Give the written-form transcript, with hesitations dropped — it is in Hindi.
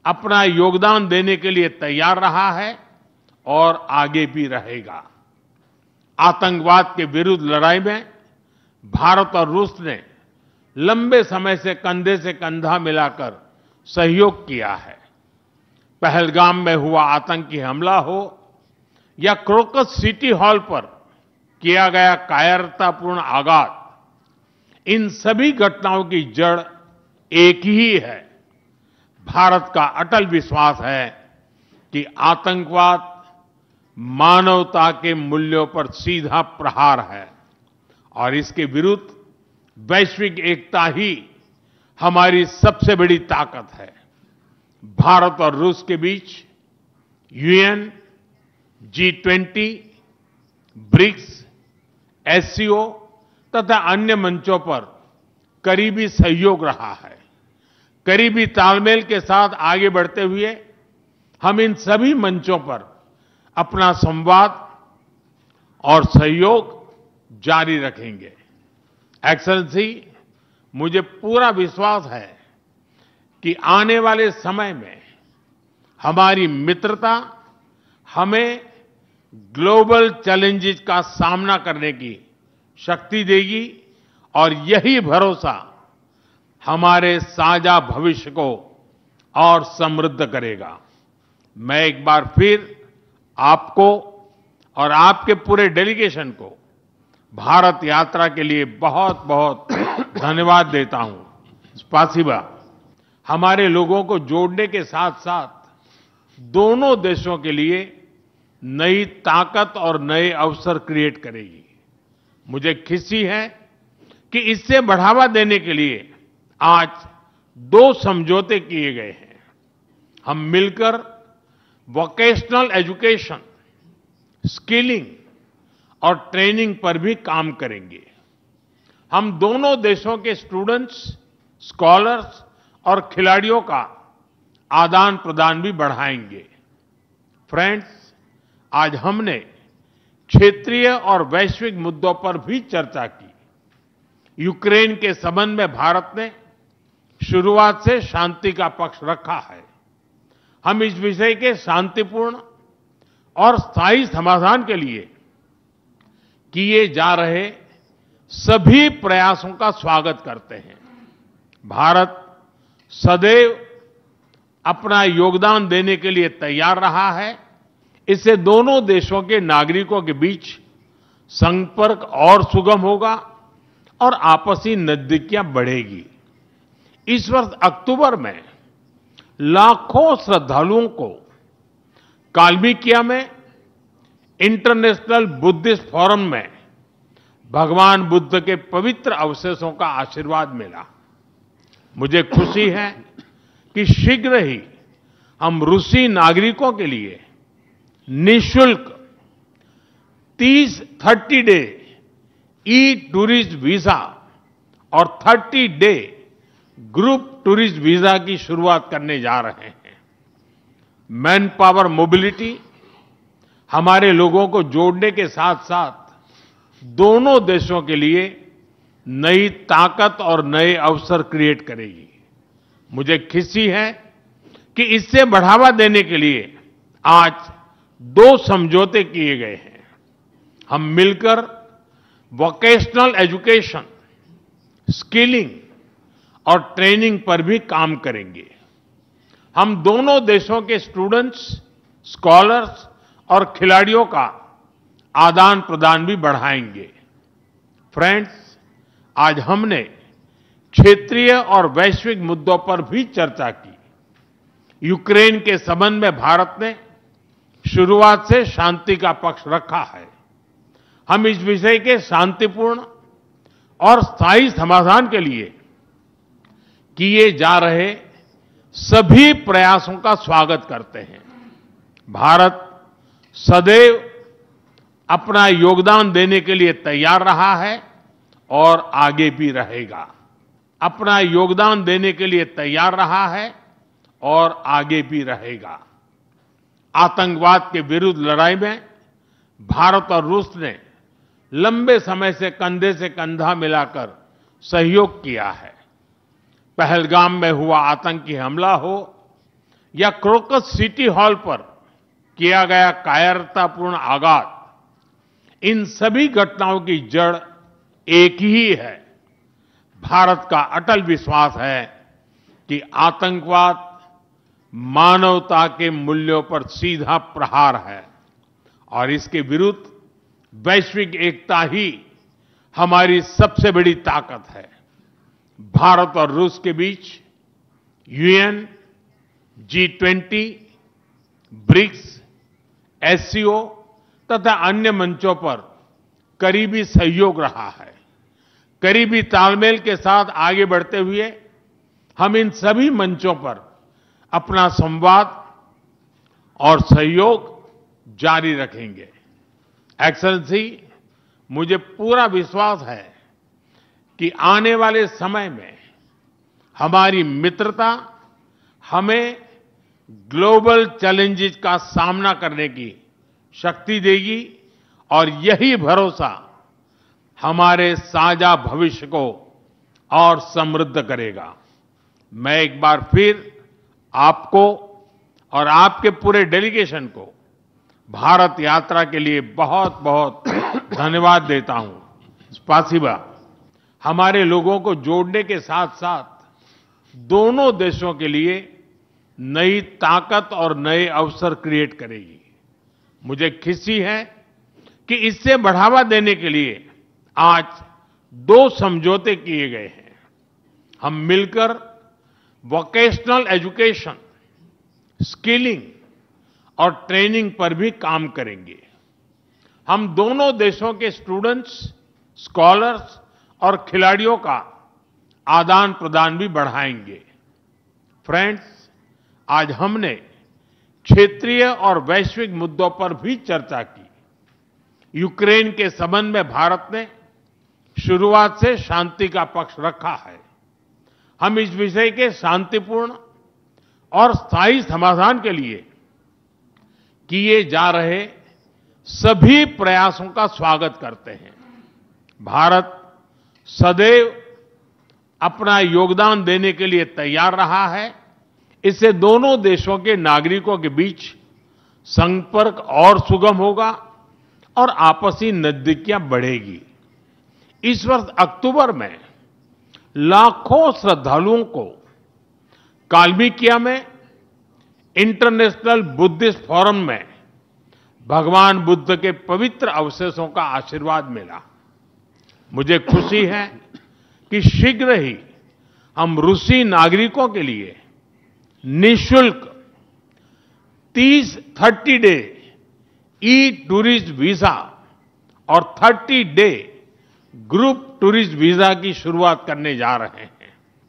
अपना योगदान देने के लिए तैयार रहा है और आगे भी रहेगा। आतंकवाद के विरुद्ध लड़ाई में भारत और रूस ने लंबे समय से कंधा मिलाकर सहयोग किया है। पहलगाम में हुआ आतंकी हमला हो या क्रोकस सिटी हॉल पर किया गया कायरतापूर्ण आघात, इन सभी घटनाओं की जड़ एक ही है। भारत का अटल विश्वास है कि आतंकवाद मानवता के मूल्यों पर सीधा प्रहार है और इसके विरुद्ध वैश्विक एकता ही हमारी सबसे बड़ी ताकत है। भारत और रूस के बीच यूएन, G20, ब्रिक्स, एससीओ तथा अन्य मंचों पर करीबी सहयोग रहा है। करीबी तालमेल के साथ आगे बढ़ते हुए हम इन सभी मंचों पर अपना संवाद और सहयोग जारी रखेंगे। एक्सेलेंसी, मुझे पूरा विश्वास है कि आने वाले समय में हमारी मित्रता हमें ग्लोबल चैलेंजेस का सामना करने की शक्ति देगी और यही भरोसा हमारे साझा भविष्य को और समृद्ध करेगा। मैं एक बार फिर आपको और आपके पूरे डेलीगेशन को भारत यात्रा के लिए बहुत बहुत धन्यवाद देता हूं। स्पासिबा। हमारे लोगों को जोड़ने के साथ साथ दोनों देशों के लिए नई ताकत और नए अवसर क्रिएट करेगी। मुझे खुशी है कि इससे बढ़ावा देने के लिए आज 2 समझौते किए गए हैं। हम मिलकर वोकेशनल एजुकेशन, स्किलिंग और ट्रेनिंग पर भी काम करेंगे। हम दोनों देशों के स्टूडेंट्स, स्कॉलर्स और खिलाड़ियों का आदान प्रदान भी बढ़ाएंगे। फ्रेंड्स, आज हमने क्षेत्रीय और वैश्विक मुद्दों पर भी चर्चा की। यूक्रेन के संबंध में भारत ने शुरुआत से शांति का पक्ष रखा है। हम इस विषय के शांतिपूर्ण और स्थायी समाधान के लिए किए जा रहे सभी प्रयासों का स्वागत करते हैं। भारत सदैव अपना योगदान देने के लिए तैयार रहा है। इससे दोनों देशों के नागरिकों के बीच संपर्क और सुगम होगा और आपसी नजदीकियां बढ़ेगी। इस वर्ष अक्टूबर में लाखों श्रद्धालुओं को काल्मिकिया में इंटरनेशनल बुद्धिस्ट फोरम में भगवान बुद्ध के पवित्र अवशेषों का आशीर्वाद मिला। मुझे खुशी है कि शीघ्र ही हम रूसी नागरिकों के लिए निःशुल्क 30 डे ई टूरिस्ट वीजा और 30 डे ग्रुप टूरिस्ट वीजा की शुरुआत करने जा रहे हैं। मैन पावर मोबिलिटी हमारे लोगों को जोड़ने के साथ साथ दोनों देशों के लिए नई ताकत और नए अवसर क्रिएट करेगी। मुझे खुशी है कि इससे बढ़ावा देने के लिए आज 2 समझौते किए गए हैं। हम मिलकर वोकेशनल एजुकेशन, स्किलिंग और ट्रेनिंग पर भी काम करेंगे। हम दोनों देशों के स्टूडेंट्स, स्कॉलर्स और खिलाड़ियों का आदान प्रदान भी बढ़ाएंगे। फ्रेंड्स, आज हमने क्षेत्रीय और वैश्विक मुद्दों पर भी चर्चा की। यूक्रेन के संबंध में भारत ने शुरुआत से शांति का पक्ष रखा है। हम इस विषय के शांतिपूर्ण और स्थायी समाधान के लिए किए जा रहे सभी प्रयासों का स्वागत करते हैं। भारत सदैव अपना योगदान देने के लिए तैयार रहा है और आगे भी रहेगा। अपना योगदान देने के लिए तैयार रहा है और आगे भी रहेगा। आतंकवाद के विरुद्ध लड़ाई में भारत और रूस ने लंबे समय से कंधा मिलाकर सहयोग किया है। पहलगाम में हुआ आतंकी हमला हो या क्रोकस सिटी हॉल पर किया गया कायरतापूर्ण आघात, इन सभी घटनाओं की जड़ एक ही है। भारत का अटल विश्वास है कि आतंकवाद मानवता के मूल्यों पर सीधा प्रहार है और इसके विरुद्ध वैश्विक एकता ही हमारी सबसे बड़ी ताकत है। भारत और रूस के बीच यूएन, G20, ब्रिक्स, एससीओ तथा अन्य मंचों पर करीबी सहयोग रहा है। करीबी तालमेल के साथ आगे बढ़ते हुए हम इन सभी मंचों पर अपना संवाद और सहयोग जारी रखेंगे। एक्सेलेंसी, मुझे पूरा विश्वास है कि आने वाले समय में हमारी मित्रता हमें ग्लोबल चैलेंजेस का सामना करने की शक्ति देगी और यही भरोसा हमारे साझा भविष्य को और समृद्ध करेगा। मैं एक बार फिर आपको और आपके पूरे डेलीगेशन को भारत यात्रा के लिए बहुत बहुत धन्यवाद देता हूं। स्पासिबा। हमारे लोगों को जोड़ने के साथ साथ दोनों देशों के लिए नई ताकत और नए अवसर क्रिएट करेगी। मुझे खुशी है कि इससे बढ़ावा देने के लिए आज 2 समझौते किए गए हैं। हम मिलकर वोकेशनल एजुकेशन, स्किलिंग और ट्रेनिंग पर भी काम करेंगे। हम दोनों देशों के स्टूडेंट्स, स्कॉलर्स और खिलाड़ियों का आदान प्रदान भी बढ़ाएंगे। फ्रेंड्स, आज हमने क्षेत्रीय और वैश्विक मुद्दों पर भी चर्चा की। यूक्रेन के संबंध में भारत ने शुरुआत से शांति का पक्ष रखा है। हम इस विषय के शांतिपूर्ण और स्थायी समाधान के लिए किए जा रहे सभी प्रयासों का स्वागत करते हैं। भारत सदैव अपना योगदान देने के लिए तैयार रहा है। इससे दोनों देशों के नागरिकों के बीच संपर्क और सुगम होगा और आपसी नजदीकियां बढ़ेगी। इस वर्ष अक्टूबर में लाखों श्रद्धालुओं को काल्मिकिया में इंटरनेशनल बुद्धिस्ट फोरम में भगवान बुद्ध के पवित्र अवशेषों का आशीर्वाद मिला। मुझे खुशी है कि शीघ्र ही हम रूसी नागरिकों के लिए निःशुल्क 30 डे ई टूरिस्ट वीजा और 30 डे ग्रुप टूरिस्ट वीजा की शुरुआत करने जा रहे हैं।